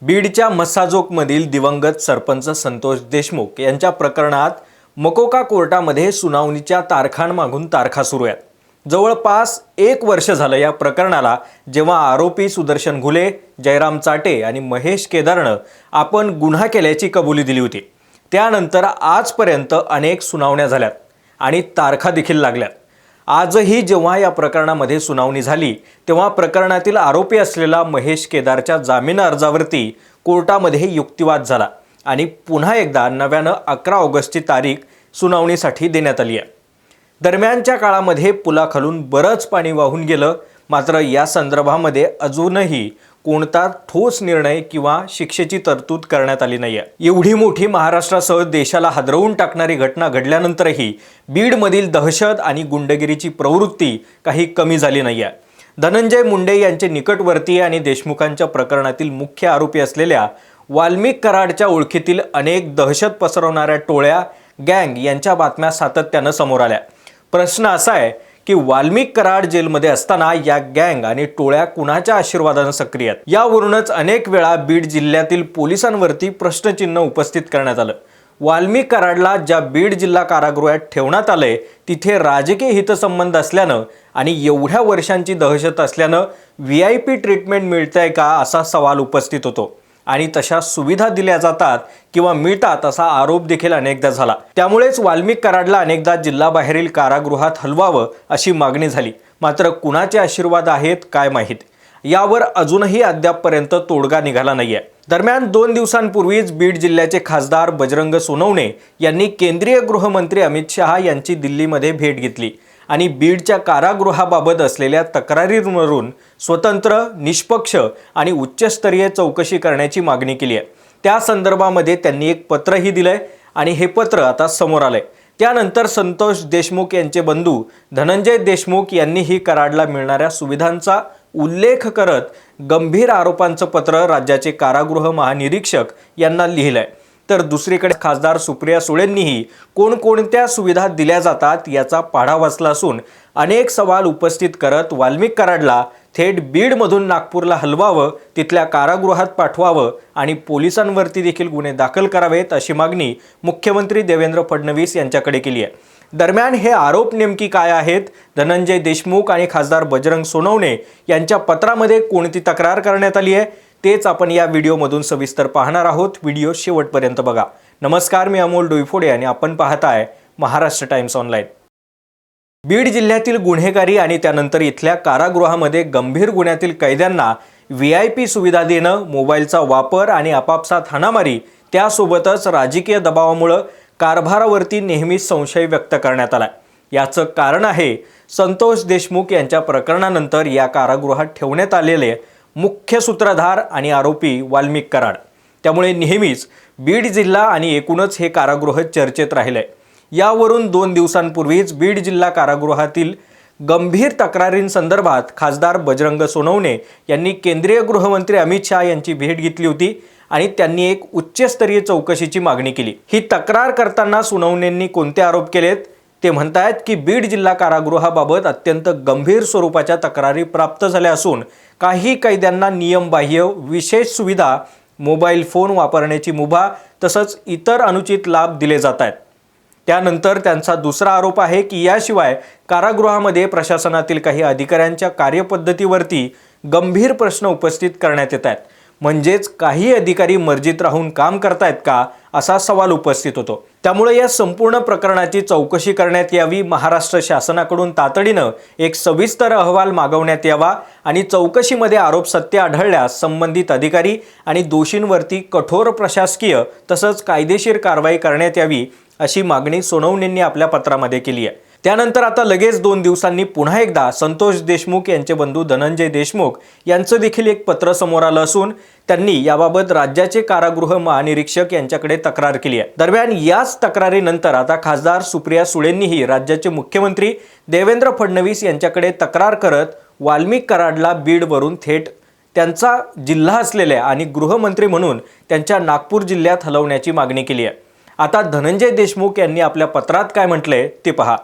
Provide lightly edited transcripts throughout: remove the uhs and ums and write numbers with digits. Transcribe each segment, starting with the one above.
बीडच्या मस्साजोगमधील दिवंगत सरपंच संतोष देशमुख यांच्या प्रकरणात मकोका कोर्टामध्ये सुनावणीच्या तारखांमागून तारखा सुरू आहेत। जवळपास 1 वर्ष झालं या प्रकरणाला, जेव्हा आरोपी सुदर्शन घुले, जयराम चाटे आणि महेश केदारनं आपण गुन्हा केल्याची कबुली दिली होती। त्यानंतर आजपर्यंत अनेक सुनावण्या झाल्यात आणि तारखा देखील लागल्यात। आजही जेव्हा या प्रकरणामध्ये सुनावणी झाली, तेव्हा प्रकरणातील आरोपी असलेला महेश केदारच्या जामीन अर्जावरती कोर्टामध्ये युक्तिवाद झाला आणि पुन्हा एकदा नव्यानं 11 ऑगस्टची तारीख सुनावणीसाठी देण्यात आली आहे। दरम्यानच्या काळामध्ये पुलाखालून बरंच पाणी वाहून गेलं, मात्र या संदर्भामध्ये अजूनही कोणता ठोस निर्णय किंवा शिक्षेची तरतूद करण्यात आली नाही आहे। एवढी मोठी महाराष्ट्रासह देशाला हादरवून टाकणारी घटना घडल्यानंतरही बीडमधील दहशत आणि गुंडगिरीची प्रवृत्ती काही कमी झाली नाही आहे। धनंजय मुंडे यांचे निकटवर्तीय आणि देशमुखांच्या प्रकरणातील मुख्य आरोपी असलेल्या वाल्मिक कराडच्या ओळखीतील अनेक दहशत पसरवणाऱ्या टोळ्या, गँग यांच्या बातम्या सातत्यानं समोर आल्या। प्रश्न असा आहे की वाल्मिक कराड जेलमध्ये असताना या गँग आणि टोळ्या कुणाच्या आशीर्वादाने सक्रिय आहेत? यावरूनच अनेक वेळा बीड जिल्ह्यातील पोलिसांवरती प्रश्नचिन्ह उपस्थित करण्यात आलं। वाल्मिक कराडला ज्या बीड जिल्हा कारागृहात ठेवण्यात आलंय, तिथे राजकीय हितसंबंध असल्यानं आणि एवढ्या वर्षांची दहशत असल्यानं VIP ट्रीटमेंट मिळते का असा सवाल उपस्थित होतो आणि तशा सुविधा दिल्या जातात किंवा मिळतात असा आरोप देखील अनेकदा झाला। त्यामुळेच वाल्मिक कराडला अनेकदा जिल्हाबाहेरील कारागृहात हलवावं अशी मागणी झाली। मात्र कुणाचे आशीर्वाद आहेत काय माहीत, यावर अजूनही अद्यापपर्यंत तोडगा निघाला नाहीये। दरम्यान 2 दिवसांपूर्वीच बीड जिल्ह्याचे खासदार बजरंग सोनवणे यांनी केंद्रीय गृहमंत्री अमित शहा यांची दिल्लीमध्ये भेट घेतली आणि बीडच्या कारागृहाबाबत असलेल्या तक्रारींवरून स्वतंत्र, निष्पक्ष आणि उच्चस्तरीय चौकशी करण्याची मागणी केली आहे। त्या संदर्भामध्ये त्यांनी एक पत्रही दिलंय आणि हे पत्र आता समोर आलंय। त्यानंतर संतोष देशमुख यांचे बंधू धनंजय देशमुख यांनीही कराडला मिळणाऱ्या सुविधांचा उल्लेख करत गंभीर आरोपांचं पत्र राज्याचे कारागृह महानिरीक्षक यांना लिहिलंय। तर दुसरीकडे खासदार सुप्रिया सुळेंनीही कोणकोणत्या सुविधा दिल्या जातात याचा पाढा वाचला असून अनेक सवाल उपस्थित करत वाल्मिक कराडला थेट बीडमधून नागपूरला हलवावं, तिथल्या कारागृहात पाठवावं आणि पोलिसांवरती देखील गुन्हे दाखल करावेत अशी मागणी मुख्यमंत्री देवेंद्र फडणवीस यांच्याकडे केली आहे। दरम्यान हे आरोप नेमकी काय आहेत? धनंजय देशमुख आणि खासदार बजरंग सोनवणे यांच्या पत्रामध्ये कोणती तक्रार करण्यात आली आहे, तेच आपण या व्हिडिओमधून सविस्तर पाहणार आहोत। व्हिडिओ शेवटपर्यंत बघा। नमस्कार, मी अमोल डोईफोडे आणि आपण पाहताय महाराष्ट्र टाइम्स ऑनलाईन। बीड जिल्ह्यातील गुन्हेगारी आणि त्यानंतर इथल्या कारागृहामध्ये गंभीर गुन्ह्यातील कैद्यांना VIP सुविधा देणं, मोबाईलचा वापर आणि आपापसात हाणामारी, त्यासोबतच राजकीय दबावामुळे कारभारावरती नेहमीच संशय व्यक्त करण्यात आला। याचं कारण आहे संतोष देशमुख यांच्या प्रकरणानंतर या कारागृहात ठेवण्यात आलेले मुख्य सूत्रधार आणि आरोपी वाल्मिक कराड। त्यामुळे नेहमीच बीड जिल्हा आणि एकूणच हे कारागृह चर्चेत राहिलंय। यावरून 2 दिवसांपूर्वीच बीड जिल्हा कारागृहातील गंभीर तक्रारींसंदर्भात खासदार बजरंग सोनवणे यांनी केंद्रीय गृहमंत्री अमित शहा यांची भेट घेतली होती आणि त्यांनी एक उच्चस्तरीय चौकशीची मागणी केली। ही तक्रार करताना सोनवणेंनी कोणते आरोप केलेत? ते म्हणतायत की बीड जिल्हा कारागृहाबाबत अत्यंत गंभीर स्वरूपाच्या तक्रारी प्राप्त झाल्या असून काही कैद्यांना नियमबाह्य विशेष सुविधा, मोबाईल फोन वापरण्याची मुभा तसंच इतर अनुचित लाभ दिले जात आहेत। त्यानंतर त्यांचा दुसरा आरोप आहे की याशिवाय कारागृहामध्ये प्रशासनातील काही अधिकाऱ्यांच्या कार्यपद्धतीवरती गंभीर प्रश्न उपस्थित करण्यात येत आहेत। म्हणजेच काही अधिकारी मर्जीत राहून काम करतायत का असा सवाल उपस्थित होतो। त्यामुळे या संपूर्ण प्रकरणाची चौकशी करण्यात यावी, महाराष्ट्र शासनाकडून तातडीनं एक सविस्तर अहवाल मागवण्यात यावा आणि चौकशीमध्ये आरोप सत्य आढळल्यास संबंधित अधिकारी आणि दोषींवरती कठोर प्रशासकीय तसंच कायदेशीर कारवाई करण्यात यावी अशी मागणी सोनवणेंनी आपल्या पत्रामध्ये केली आहे। त्यानंतर आता लगेच 2 दिवसांनी पुन्हा एकदा संतोष देशमुख यांचे बंधू धनंजय देशमुख यांचं देखील एक पत्र समोर आलं असून त्यांनी याबाबत राज्याचे कारागृह महानिरीक्षक यांच्याकडे तक्रार केली आहे। दरम्यान याच तक्रारीनंतर आता खासदार सुप्रिया सुळेंनीही राज्याचे मुख्यमंत्री देवेंद्र फडणवीस यांच्याकडे तक्रार करत वाल्मिक कराडला बीडवरून थेट त्यांचा जिल्हा असलेल्या आणि गृहमंत्री म्हणून त्यांच्या नागपूर जिल्ह्यात हलवण्याची मागणी केली आहे। आता धनंजय देशमुख यांनी आपल्या पत्रात काय म्हटलंय ते पहा।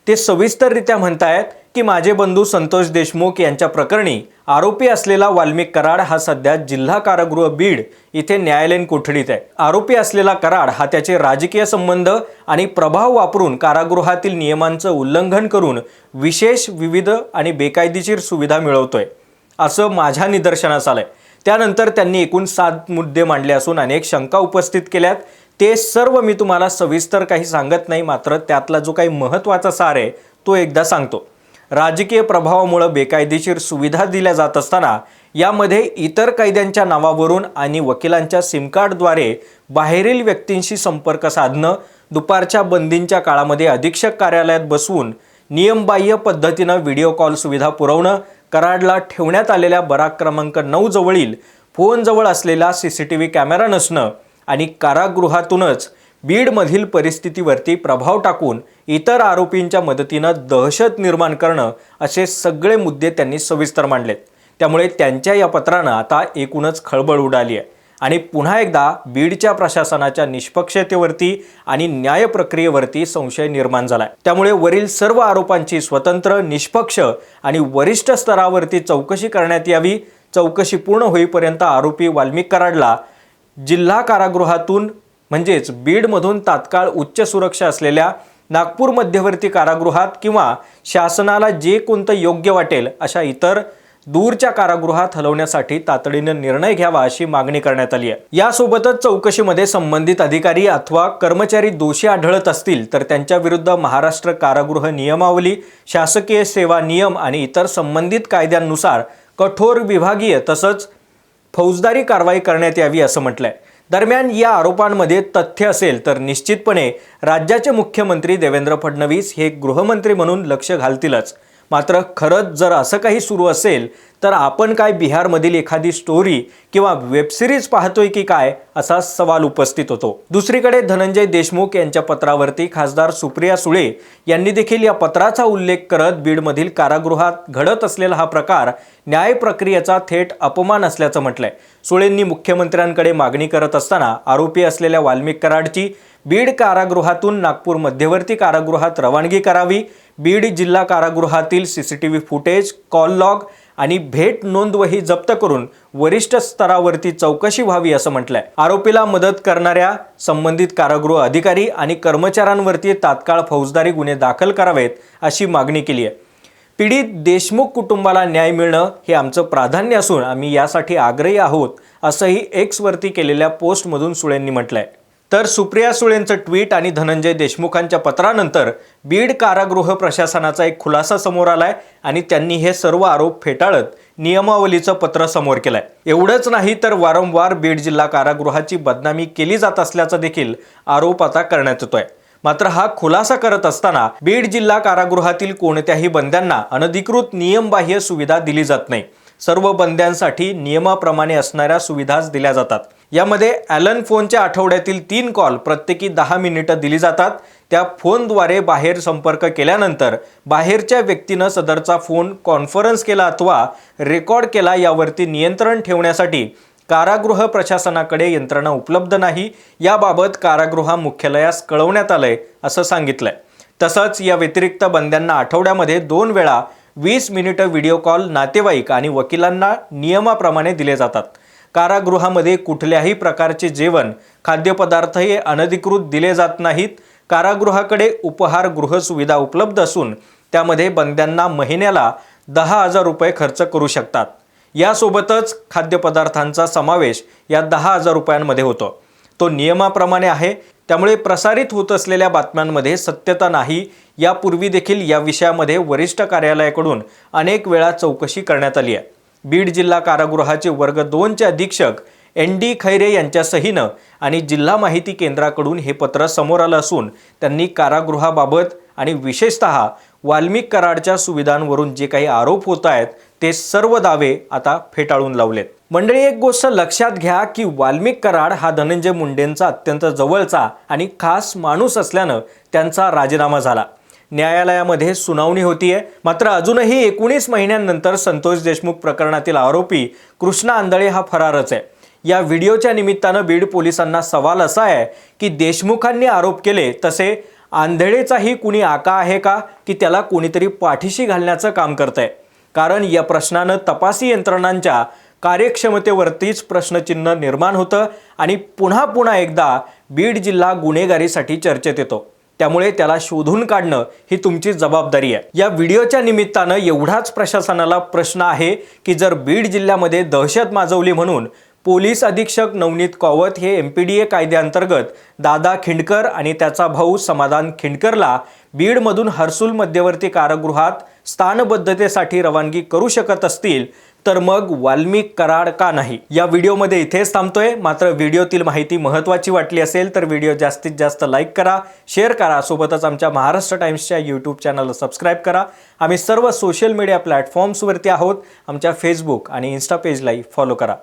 ते सविस्तररित्या म्हणतायत की माझे बंधू संतोष देशमुख यांच्या प्रकरणी आरोपी असलेला वाल्मिक कराड हा सध्या जिल्हा कारागृह बीड इथे न्यायालयीन कोठडीत आहे। आरोपी असलेला कराड हा त्याचे राजकीय संबंध आणि प्रभाव वापरून कारागृहातील नियमांचं उल्लंघन करून विशेष, विविध आणि बेकायदेशीर सुविधा मिळवतोय असं माझ्या निदर्शनास आलंय। त्यानंतर त्यांनी एकूण 7 मुद्दे मांडले असून अनेक शंका उपस्थित केल्यात। ते सर्व मी तुम्हाला सविस्तर काही सांगत नाही, मात्र त्यातला जो काही महत्त्वाचा सार आहे तो एकदा सांगतो। राजकीय प्रभावामुळे बेकायदेशीर सुविधा दिल्या जात असताना यामध्ये इतर कैद्यांच्या नावावरून आणि वकिलांच्या सिम कार्डद्वारे बाहेरील व्यक्तींशी संपर्क साधणं, दुपारच्या बंदींच्या काळामध्ये अधीक्षक कार्यालयात बसवून नियमबाह्य पद्धतीनं व्हिडिओ कॉल सुविधा पुरवणं, कराडला ठेवण्यात आलेल्या बराक क्रमांक 9 जवळील फोनजवळ असलेला CCTV कॅमेरा नसणं आणि कारागृहातूनच बीडमधील परिस्थितीवरती प्रभाव टाकून इतर आरोपींच्या मदतीनं दहशत निर्माण करणं असे सगळे मुद्दे त्यांनी सविस्तर मांडलेत। त्यामुळे त्यांच्या या पत्रानं आता एकूणच खळबळ उडाली आहे आणि पुन्हा एकदा बीडच्या प्रशासनाच्या निष्पक्षतेवरती आणि न्याय प्रक्रियेवरती संशय निर्माण झालाय। त्यामुळे वरील सर्व आरोपांची स्वतंत्र, निष्पक्ष आणि वरिष्ठ स्तरावरती चौकशी करण्यात यावी। चौकशी पूर्ण होईपर्यंत आरोपी वाल्मिक कराडला जिल्हा कारागृहातून म्हणजेच बीडमधून तात्काळ उच्च सुरक्षा असलेल्या नागपूर मध्यवर्ती कारागृहात किंवा शासनाला जे कोणतं योग्य वाटेल अशा इतर दूरच्या कारागृहात हलवण्यासाठी तातडीने निर्णय घ्यावा अशी मागणी करण्यात आली आहे। यासोबतच चौकशीमध्ये संबंधित अधिकारी अथवा कर्मचारी दोषी आढळत असतील तर त्यांच्या विरुद्ध महाराष्ट्र कारागृह नियमावली, शासकीय सेवा नियम आणि इतर संबंधित कायद्यांनुसार कठोर विभागीय तसंच फौजदारी कारवाई करण्यात यावी असं म्हटलंय। दरम्यान या आरोपांमध्ये तथ्य असेल तर निश्चितपणे राज्याचे मुख्यमंत्री देवेंद्र फडणवीस हे गृहमंत्री म्हणून लक्ष घालतीलच। मात्र खरंच जर असं काही सुरू असेल तर आपण काय बिहारमधील एखादी स्टोरी किंवा वेब सिरीज पाहतोय की काय असा सवाल उपस्थित होतो। दुसरीकडे धनंजय देशमुख यांच्या पत्रावरती खासदार सुप्रिया सुळे यांनी देखील या पत्राचा उल्लेख करत बीडमधील कारागृहात घडत असलेला हा प्रकार न्याय प्रक्रियेचा थेट अपमान असल्याचं म्हटलंय। सुळेंनी मुख्यमंत्र्यांकडे मागणी करत असताना आरोपी असलेल्या वाल्मिक कराडची बीड कारागृहातून नागपूर मध्यवर्ती कारागृहात रवानगी करावी, बीड जिल्हा कारागृहातील CCTV फुटेज, कॉल लॉग आणि भेट नोंदवही जप्त करून वरिष्ठ स्तरावरती चौकशी व्हावी असं म्हटलंय। आरोपीला मदत करणाऱ्या संबंधित कारागृह अधिकारी आणि कर्मचाऱ्यांवरती तात्काळ फौजदारी गुन्हे दाखल करावेत अशी मागणी केली आहे। पीडित देशमुख कुटुंबाला न्याय मिळणं हे आमचं प्राधान्य असून आम्ही यासाठी आग्रही आहोत असंही X वरती केलेल्या पोस्टमधून सुळेंनी म्हटलंय। तर सुप्रिया सुळेंचं ट्विट आणि धनंजय देशमुखांच्या पत्रानंतर बीड कारागृह प्रशासनाचा एक खुलासा समोर आलाय आणि त्यांनी हे सर्व आरोप फेटाळत नियमावलीचं पत्र समोर केलंय। एवढंच नाही तर वारंवार बीड जिल्हा कारागृहाची बदनामी केली जात असल्याचा देखील आरोप आता करण्यात येतोय। मात्र हा खुलासा करत असताना बीड जिल्हा कारागृहातील कोणत्याही बंद्यांना अनधिकृत नियमबाह्य सुविधा दिली जात नाही। सर्व बंद्यांसाठी नियमाप्रमाणे असणाऱ्या सुविधाच दिल्या जातात। यामध्ये ॲलन फोनच्या आठवड्यातील 3 कॉल प्रत्येकी 10 मिनिटं दिली जातात। त्या फोनद्वारे बाहेर संपर्क केल्यानंतर बाहेरच्या व्यक्तीनं सदरचा फोन कॉन्फरन्स केला अथवा रेकॉर्ड केला यावरती नियंत्रण ठेवण्यासाठी कारागृह प्रशासनाकडे यंत्रणा उपलब्ध नाही। याबाबत कारागृह मुख्यालयास कळवण्यात आलंय असं सांगितलंय। तसंच या व्यतिरिक्त बंद्यांना आठवड्यामध्ये 2 वेळा 20 मिनिटं व्हिडिओ कॉल नातेवाईक आणि वकिलांना नियमाप्रमाणे दिले जातात। कारागृहामध्ये कुठल्याही प्रकारचे जेवण, खाद्यपदार्थ हे अनधिकृत दिले जात नाहीत। कारागृहाकडे उपहारगृह सुविधा उपलब्ध असून त्यामध्ये बंद्यांना महिन्याला 10,000 रुपये खर्च करू शकतात। यासोबतच खाद्यपदार्थांचा समावेश या 10,000 रुपयांमध्ये होतो। तो नियमाप्रमाणे आहे। त्यामुळे प्रसारित होत असलेल्या बातम्यांमध्ये सत्यता नाही। यापूर्वी देखील या विषयामध्ये वरिष्ठ कार्यालयाकडून अनेक वेळा चौकशी करण्यात आली आहे। बीड जिल्हा कारागृहाचे वर्ग 2 चे अधीक्षक ND खैरे यांच्या सहीनं आणि जिल्हा माहिती केंद्राकडून हे पत्र समोर आलं असून त्यांनी कारागृहाबाबत आणि विशेषतः वाल्मिक कराडच्या सुविधांवरून जे काही आरोप होत आहेत ते सर्व दावे आता फेटाळून लावलेत। मंडळी, एक गोष्ट लक्षात घ्या की वाल्मिक कराड हा धनंजय मुंडेंचा अत्यंत जवळचा आणि खास माणूस असल्यानं त्यांचा राजीनामा झाला। न्यायालयामध्ये सुनावणी होतीये। मात्र अजूनही 19 महिन्यांनंतर संतोष देशमुख प्रकरणातील आरोपी कृष्णा आंधळे हा फरारच आहे। या व्हिडिओच्या निमित्तानं बीड पोलिसांना सवाल असा आहे की देशमुखांनी आरोप केले तसे आंधळेचाही कुणी आका आहे का की त्याला कोणीतरी पाठीशी घालण्याचं काम करतंय? कारण या प्रश्नानं तपासी यंत्रणांच्या कार्यक्षमतेवरतीच प्रश्नचिन्ह निर्माण होतं आणि पुन्हा पुन्हा एकदा बीड जिल्हा गुन्हेगारीसाठी चर्चेत येतो। त्यामुळे त्याला शोधून काढणं ही तुमची जबाबदारी आहे। या व्हिडिओच्या निमित्तानं एवढाच प्रशासनाला प्रश्न आहे की जर बीड जिल्ह्यामध्ये दहशत माजवली म्हणून पोलीस अधीक्षक नवनीत कौवत हे MPDA कायद्याअंतर्गत दादा खिंडकर आणि त्याचा भाऊ समाधान खिंडकरला बीडमधून हर्सुल मध्यवर्ती कारागृहात स्थानबद्धतेसाठी रवानगी करू शकत असतील तर मग वाल्मिक कराड का नाही? या व्हिडिओमध्ये इथेच थांबतोय। मात्र व्हिडिओतील माहिती महत्त्वाची वाटली असेल तर व्हिडिओ जास्तीत जास्त लाईक करा, शेअर करा, सोबतच आमच्या महाराष्ट्र टाइम्सच्या YouTube चॅनलला सबस्क्राइब करा। आम्ही सर्व सोशल मीडिया प्लॅटफॉर्म्सवरती आहोत। आमच्या Facebook आणि Insta पेजलाही फॉलो करा।